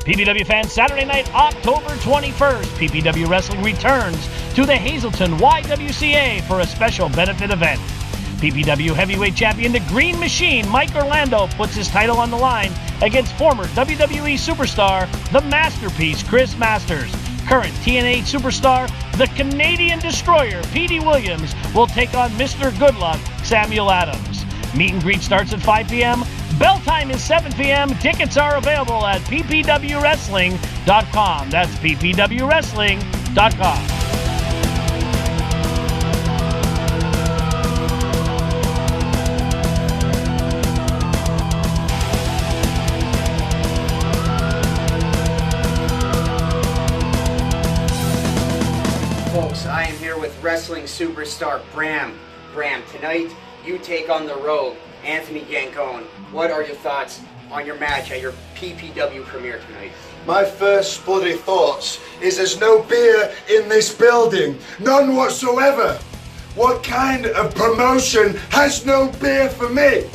PPW fans, Saturday night, October 21st, PPW Wrestling returns to the Hazleton YWCA for a special benefit event. PPW Heavyweight Champion, the Green Machine, Mike Orlando, puts his title on the line against former WWE Superstar, the Masterpiece, Chris Masters. Current TNA Superstar, the Canadian Destroyer, Petey Williams, will take on Mr. Goodluck, Samuel Adams. Meet and greet starts at 5 p.m. Bell time is 7 p.m. Tickets are available at ppwwrestling.com. That's ppwwrestling.com. Folks, I am here with wrestling superstar Bram. Bram, tonight you take on the Rogue, Anthony Gangone. What are your thoughts on your match at your PPW premiere tonight? My first bloody thoughts is there's no beer in this building. None whatsoever. What kind of promotion has no beer for me?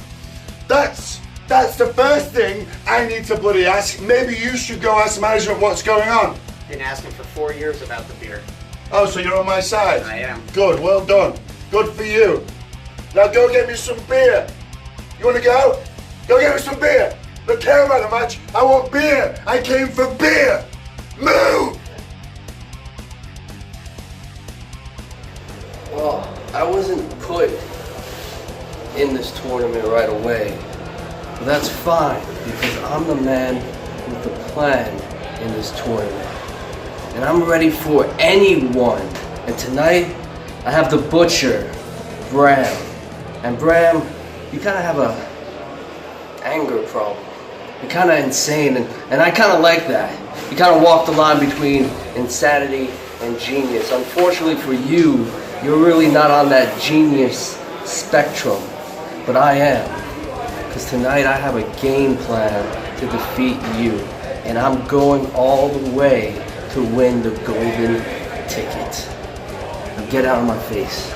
That's the first thing I need to bloody ask. Maybe you should go ask management what's going on. Been asking for 4 years about the beer. Oh, so you're on my side? I am. Good, well done. Good for you. Now go get me some beer. You want to go? Go get me some beer. Don't care about the match. I want beer. I came for beer. Move! Well, I wasn't put in this tournament right away. But that's fine, because I'm the man with the plan in this tournament. And I'm ready for anyone. And tonight, I have the Butcher, Bram. And Bram, you kind of have a anger problem. You're kind of insane, and I kind of like that. You kind of walk the line between insanity and genius. Unfortunately for you, you're really not on that genius spectrum, but I am. Because tonight I have a game plan to defeat you, and I'm going all the way to win the golden ticket. Now get out of my face.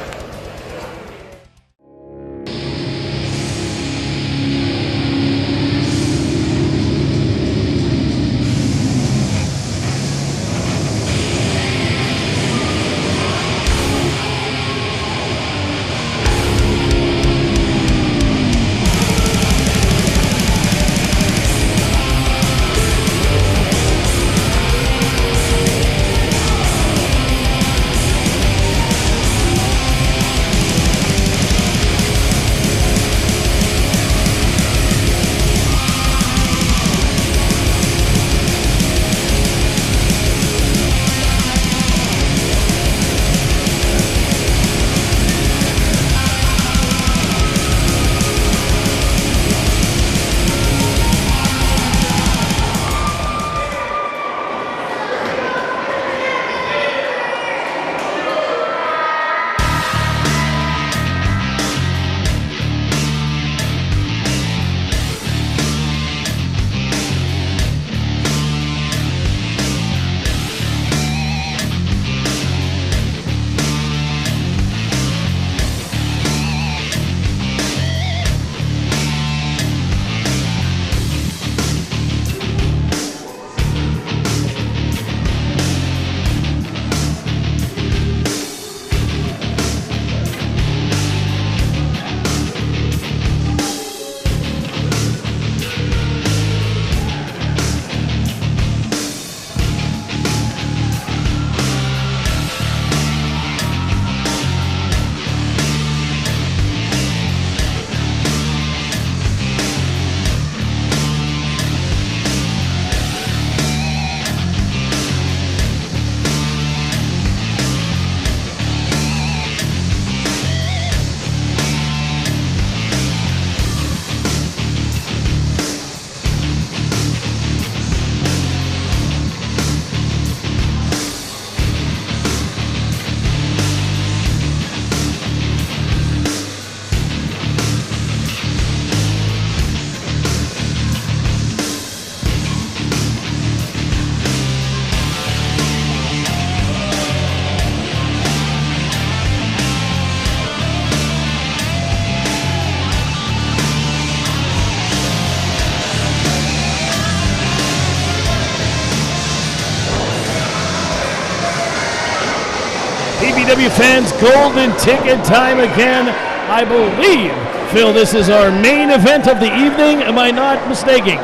PPW fans, golden ticket time again. I believe, Phil, this is our main event of the evening. Am I not mistaken?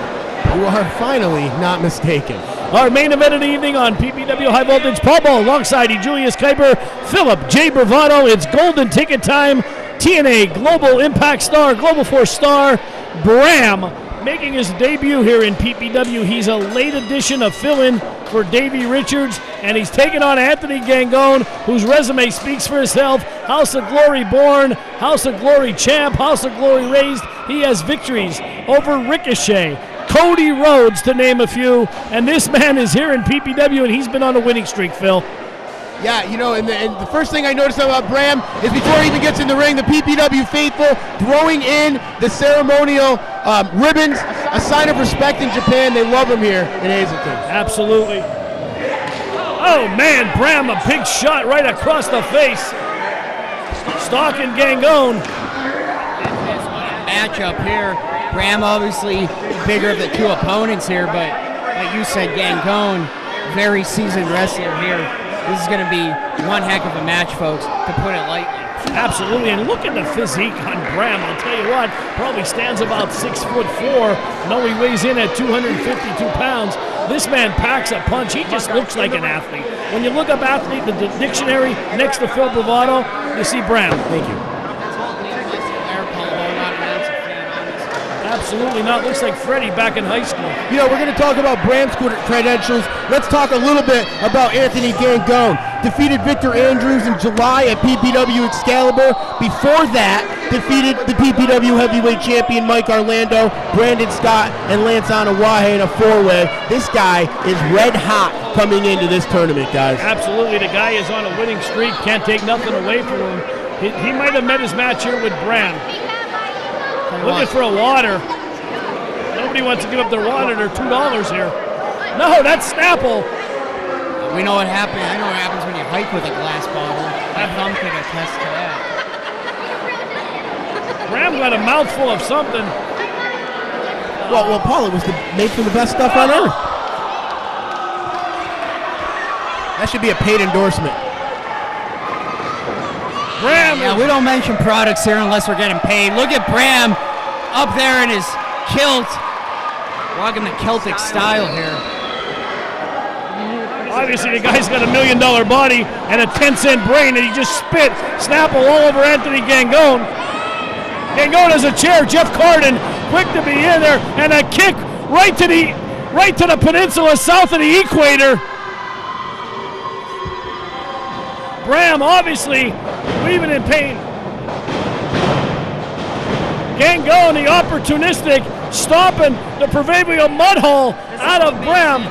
You are finally not mistaken. Our main event of the evening on PPW High Voltage Paul Ball alongside Julius Kuiper, Philip J. Bravado. It's golden ticket time. TNA Global Impact Star, Global Force Star, Bram, making his debut here in PPW. He's a late addition, a fill-in for Davey Richards, and he's taken on Anthony Gangone, whose resume speaks for itself. House of Glory born, House of Glory champ, House of Glory raised. He has victories over Ricochet, Cody Rhodes, to name a few, and this man is here in PPW, and he's been on a winning streak, Phil. Yeah, you know, and the first thing I noticed about Bram is before he even gets in the ring, the PPW faithful throwing in the ceremonial ribbons, a sign of respect in Japan. They love him here in Hazleton. Absolutely. Oh, man, Bram, a big shot right across the face. Stalking Gangone. Matchup here. Bram obviously bigger of the two opponents here, but like you said, Gangone, very seasoned wrestler here. This is going to be one heck of a match, folks, to put it lightly. Absolutely, and look at the physique on Bram. I'll tell you what, probably stands about 6'4". No, he weighs in at 252 pounds. This man packs a punch. He just looks like an athlete. When you look up athlete in the dictionary next to Phil Bravado, you see Bram. Thank you. Absolutely not. Looks like Freddie back in high school. You know, we're going to talk about Bram's credentials. Let's talk a little bit about Anthony Gangone. Defeated Victor Andrews in July at PPW Excalibur. Before that, defeated the PPW Heavyweight Champion Mike Orlando, Brandon Scott, and Lance Anawahe in a four-way. This guy is red hot coming into this tournament, guys. Absolutely. The guy is on a winning streak. Can't take nothing away from him. He might have met his match here with Bram. Looking for a water. Nobody wants to give up their water. They're $2 here. No, that's Snapple. We know what happens. I know what happens when you hike with a glass bottle. That thumb could attest to that. Bram got a mouthful of something. Well, Paul, it was made from the best stuff on earth. That should be a paid endorsement. Bram. Yeah, we don't mention products here unless we're getting paid. Look at Bram up there in his kilt, rocking the Celtic style here. Obviously, the guy's got $1 million body and a 10-cent brain, and he just spit Snapple all over Anthony Gangone. Gangone has a chair. Jeff Carden, quick to be in there, and a kick right to the peninsula south of the equator. Bram obviously weaving in pain. Gangone, the opportunistic, stomping the proverbial mud hole out of Bram.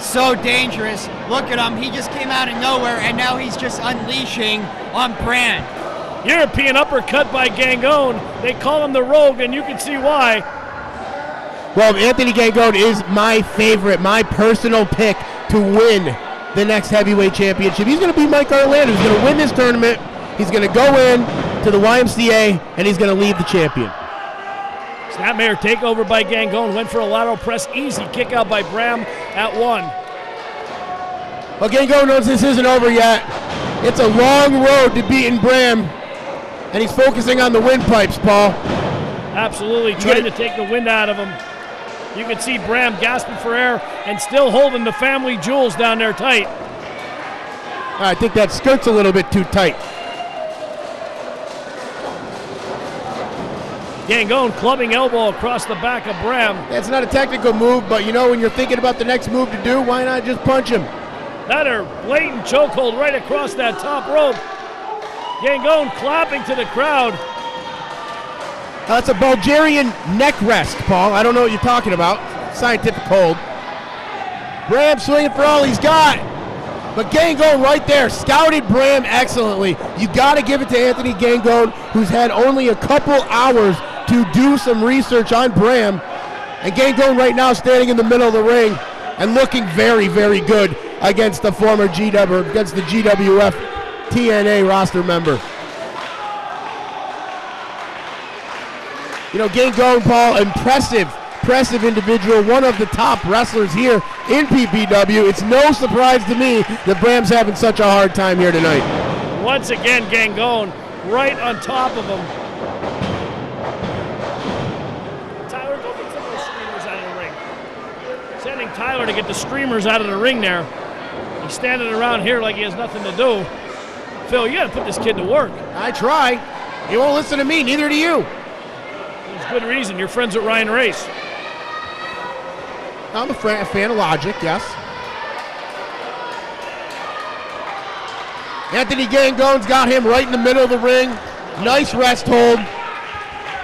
So dangerous. Look at him. He just came out of nowhere, and now he's just unleashing on Bram. European uppercut by Gangone. They call him the Rogue, and you can see why. Well, Anthony Gangone is my favorite, my personal pick to win the next heavyweight championship. He's going to be Mike Orlando. He's going to win this tournament. He's going to go in to the YMCA, and he's going to leave the champion. Snapmare takeover by Gangone. Went for a lateral press. Easy kick out by Bram at one. Well, Gangone knows this isn't over yet. It's a long road to beating Bram, and he's focusing on the windpipes, Paul. Absolutely, trying to take the wind out of him. You can see Bram gasping for air and still holding the family jewels down there tight. I think that skirt's a little bit too tight. Gangone clubbing elbow across the back of Bram. That's not a technical move, but you know, when you're thinking about the next move to do, why not just punch him? That are blatant chokehold right across that top rope. Gangone clapping to the crowd. That's a Bulgarian neck rest, Paul. I don't know what you're talking about. Scientific hold. Bram swinging for all he's got. But Gangone right there scouted Bram excellently. You got to give it to Anthony Gangone, who's had only a couple hours to do some research on Bram. And Gangone right now standing in the middle of the ring and looking very, very good against the former GW, or against the GWF TNA roster member. You know, Gangone, Paul, impressive individual, one of the top wrestlers here in PPW. It's no surprise to me that Bram's having such a hard time here tonight. Once again, Gangone right on top of him. Tyler, go get some of those streamers out of the ring. Sending Tyler to get the streamers out of the ring there. He's standing around here like he has nothing to do. Phil, you got to put this kid to work. I try. He won't listen to me, neither do you. There's good reason. You're friends with Ryan Race. I'm a fan of Logic, yes. Anthony Gangone's got him right in the middle of the ring. Nice rest hold.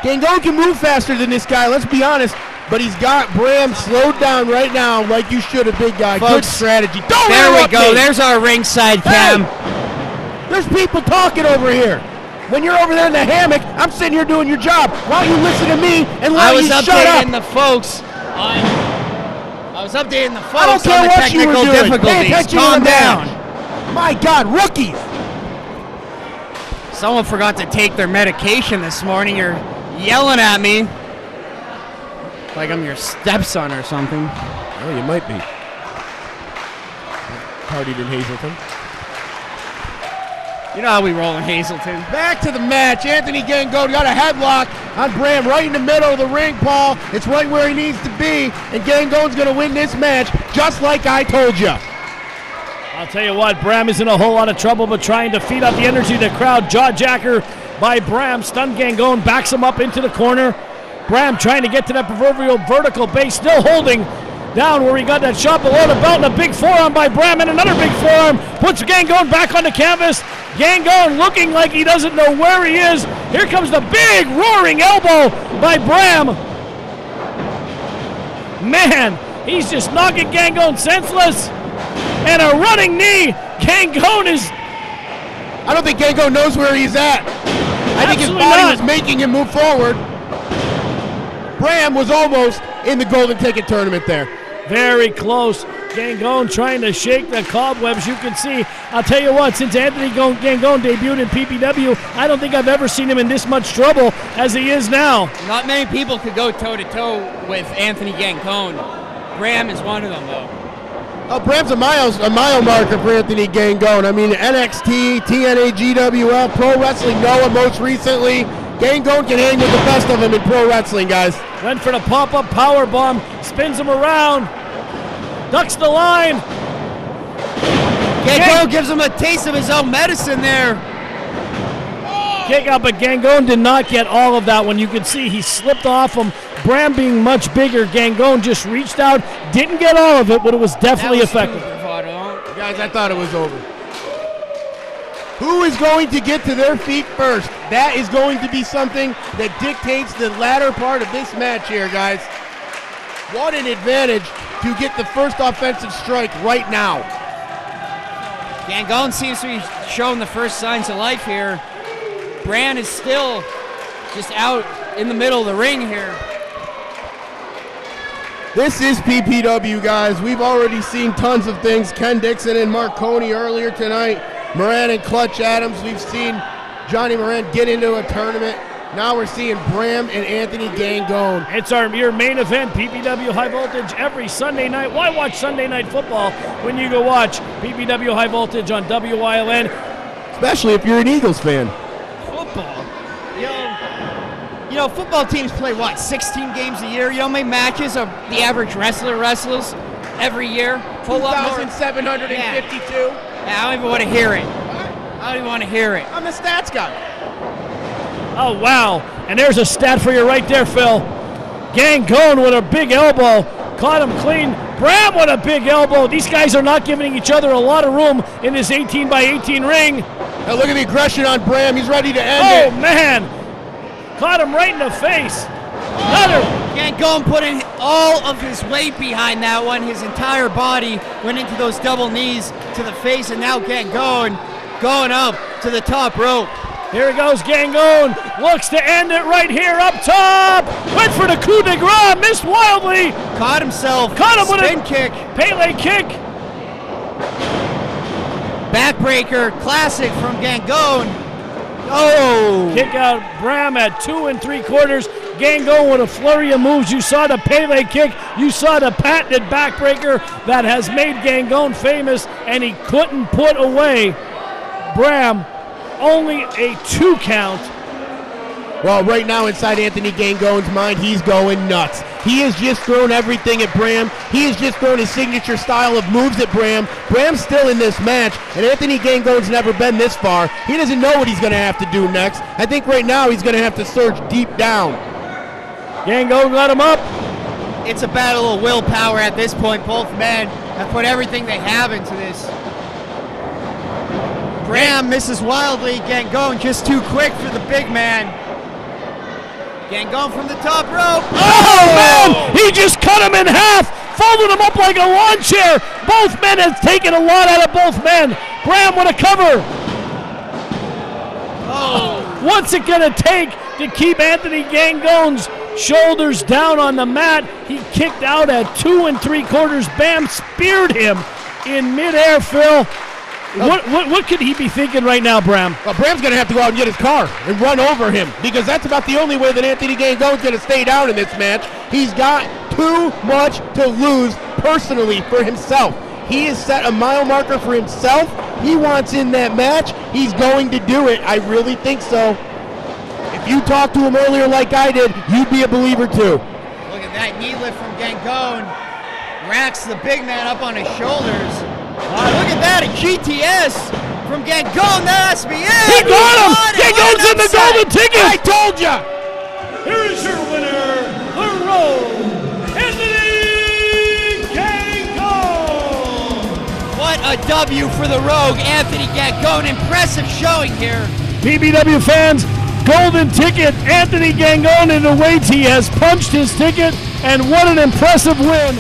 Gangone can move faster than this guy, let's be honest. But he's got Bram slowed down right now like you should, a big guy. Folks, good strategy. Don't there we interrupt go. me. There's our ringside cam. Hey, there's people talking over here. When you're over there in the hammock, I'm sitting here doing your job. Why don't you listen to me and let me shut up? I was updating the folks I don't care on the what you were technical doing. Pay difficulties. attention Calm to the down. match. My God, rookies. Someone forgot to take their medication this morning. You're yelling at me like I'm your stepson or something. Oh, you might be. Partied in Hazleton. You know how we roll in Hazleton. Back to the match. Anthony Gangone got a headlock on Bram right in the middle of the ring, Paul. It's right where he needs to be, and Gangone's going to win this match, just like I told you. I'll tell you what, Bram is in a whole lot of trouble, but trying to feed up the energy of the crowd. Jawjacker by Bram. Stunned Gangone, backs him up into the corner. Bram trying to get to that proverbial vertical base, still holding down where he got that shot below the belt, and a big forearm by Bram, and another big forearm. Puts Gangone back on the canvas. Gangone looking like he doesn't know where he is. Here comes the big roaring elbow by Bram. Man, he's just knocking Gangone senseless. And a running knee. Gangone is... I don't think Gangone knows where he's at. I think his body was making him move forward. Bram was almost in the Golden Ticket tournament there. Very close. Gangone trying to shake the cobwebs. You can see, I'll tell you what, since Anthony Gangone debuted in PPW, I don't think I've ever seen him in this much trouble as he is now. Not many people could go toe-to-toe with Anthony Gangone. Bram is one of them, though. Oh, Bram's a mile marker for Anthony Gangone. I mean, NXT, TNA, GWL, Pro Wrestling Noah most recently. Gangone can hang with the best of them in pro wrestling, guys. Went for the pop-up power bomb, spins him around, ducks the line. Gangone gives him a taste of his own medicine there. Kick out, but Gangone did not get all of that one. You can see he slipped off him. Bram being much bigger, Gangone just reached out, didn't get all of it, but it was definitely effective. Guys, I thought it was over. Who is going to get to their feet first? That is going to be something that dictates the latter part of this match here, guys. What an advantage to get the first offensive strike right now. Gangone seems to be showing the first signs of life here. Bram is still just out in the middle of the ring here. This is PPW, guys. We've already seen tons of things. Ken Dixon and Marconi earlier tonight. Moran and Clutch Adams. We've seen Johnny Moran get into a tournament. Now we're seeing Bram and Anthony Gangone. It's your main event, PPW High Voltage, every Sunday night. Why watch Sunday Night Football when you go watch PPW High Voltage on WILN? Especially if you're an Eagles fan. Football? You know, football teams play, what, 16 games a year? You know how many matches the average wrestler wrestles every year? 2,752. Yeah, I don't even want to hear it. I don't even want to hear it. I'm the stats guy. Oh, wow. And there's a stat for you right there, Phil. Gangone with a big elbow. Caught him clean. Bram with a big elbow. These guys are not giving each other a lot of room in this 18 by 18 ring. Now look at the aggression on Bram. He's ready to end it. Oh, man. Caught him right in the face. Another. Gangone putting all of his weight behind that one. His entire body went into those double knees to the face, and now Gangone going up to the top rope. Here goes Gangone. Looks to end it right here up top. Went for the coup de grace. Missed wildly. Caught himself. Caught him with spin a kick. Pele kick. Backbreaker classic from Gangone. Oh! Kick out Bram at 2 3/4. Gangone with a flurry of moves. You saw the Pele kick. You saw the patented backbreaker that has made Gangone famous, and he couldn't put away Bram only a 2 count. Well, right now inside Anthony Gangone's mind, he's going nuts. He has just thrown everything at Bram. He has just thrown his signature style of moves at Bram. Bram's still in this match, and Anthony Gangone's never been this far. He doesn't know what he's going to have to do next. I think right now he's going to have to surge deep down. Gangone got him up. It's a battle of willpower at this point. Both men have put everything they have into this. Bram misses wildly. Gangone just too quick for the big man. Gangone from the top rope. Oh, man! He just cut him in half, folded him up like a lawn chair. Both men have taken a lot out of both men. Bram with a cover. Oh. What's it going to take to keep Anthony Gangone's shoulders down on the mat? He kicked out at 2 3/4. Bam speared him in midair, Phil. What could he be thinking right now, Bram? Well, Bram's going to have to go out and get his car and run over him, because that's about the only way that Anthony Gangone's going to stay down in this match. He's got too much to lose personally for himself. He has set a mile marker for himself. He wants in that match. He's going to do it. I really think so. If you talked to him earlier like I did, you'd be a believer too. Look at that knee lift from Gangone. Racks the big man up on his shoulders. Look at that, a GTS from Gangone. That has to be it. He got him! Gangone's in the golden ticket! I told ya! Here is your winner, the Rogue, Anthony Gangone! What a W for the Rogue, Anthony Gangone. Impressive showing here. PPW fans, golden ticket. Anthony Gangone in the weight he has punched his ticket, and what an impressive win